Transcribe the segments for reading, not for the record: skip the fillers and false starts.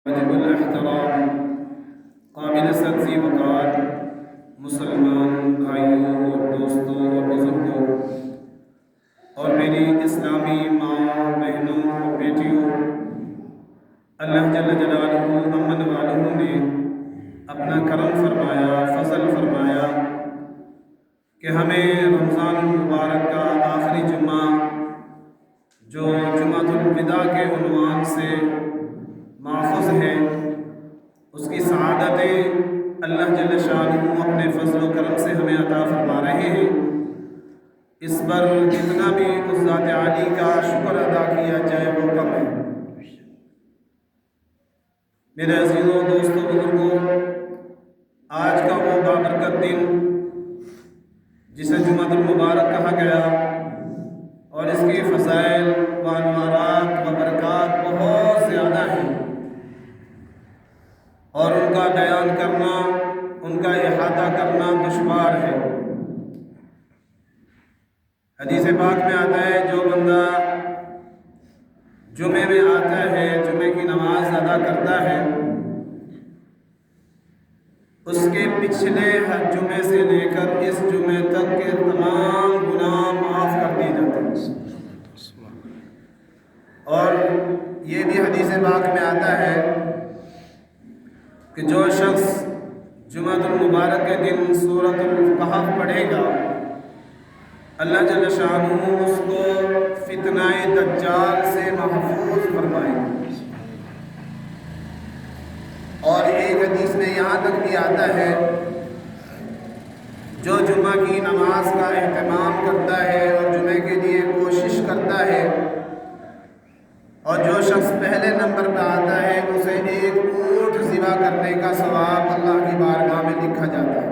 واجب الاحترام قابل سبزی وقار مسلمان بھائیوں اور دوستوں اور بزرگوں اور میری اسلامی ماں بہنوں اور بیٹیوں، اللہ جل جلالہ امن والوں نے اپنا کرم فرمایا، فضل فرمایا کہ ہمیں رمضان المبارک کا آخری جمعہ جو جمعۃ الوداع کے عنوان سے ماخوذ ہے، اس کی سعادتیں اللہ جل شانہ اپنے فضل و کرم سے ہمیں عطا فرما رہے ہیں۔ اس پر جتنا بھی اس ذات عالی کا شکر ادا کیا جائے وہ کم ہے۔ میرے عزیزوں، دوستوں، بزرگوں، آج کا وہ بابرکت دن جسے جمعۃ المبارک کہا گیا اور اس کی فضائل و انوارات و برکات بہت زیادہ ہیں اور ان کا بیان کرنا، ان کا احاطہ کرنا دشوار ہے۔ حدیث پاک میں آتا ہے جو بندہ جمعے میں آتا ہے، جمعے کی نماز ادا کرتا ہے، اس کے پچھلے ہر جمعے سے لے کر اس جمعے تک کے تمام گناہ معاف کر دیے جاتے ہیں۔ اور یہ بھی حدیث پاک میں آتا ہے کہ جو شخص جمعۃ المبارک کے دن سورۃ الکہف پڑھے گا، اللہ جل شانہ اس کو فتنہ دجال سے محفوظ فرمائے گا۔ اور ایک حدیث میں یہاں تک بھی آتا ہے جو جمعہ کی نماز کا اہتمام کرتا ہے اور جمعے کے لیے کوشش کرتا ہے، اور جو شخص پہلے نمبر پہ آتا ہے اسے ایک اونٹ ذبح کرنے کا ثواب اللہ کی بارگاہ میں لکھا جاتا ہے۔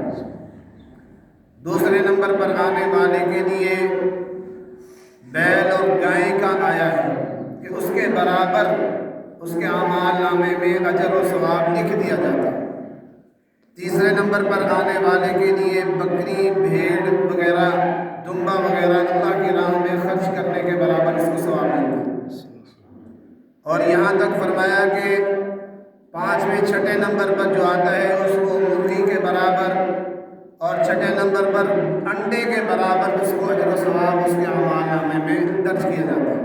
دوسرے نمبر پر آنے والے کے لیے بیل اور گائے کا آیا ہے کہ اس کے برابر اس کے اعمال نامے میں اجر و ثواب لکھ دیا جاتا ہے۔ تیسرے نمبر پر آنے والے کے لیے بکری، بھیڑ وغیرہ، دمبا وغیرہ اللہ کی راہ میں خرچ کرنے کے برابر اس کو ثواب ملتا ہے۔ اور یہاں تک فرمایا کہ پانچویں چھٹے نمبر پر جو آتا ہے اس کو مرغی کے برابر اور چھٹے نمبر پر انڈے کے برابر اس کو اجر و ثواب اس کے اعمال نامے میں درج کیا جاتا ہے۔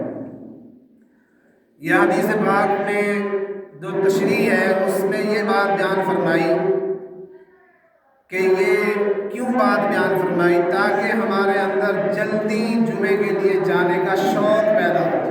یہ حدیث پاک میں جو تشریح ہے اس میں یہ بات بیان فرمائی کہ یہ کیوں بات بیان فرمائی؟ تاکہ ہمارے اندر جلدی جمعے کے لیے جانے کا شوق پیدا ہو۔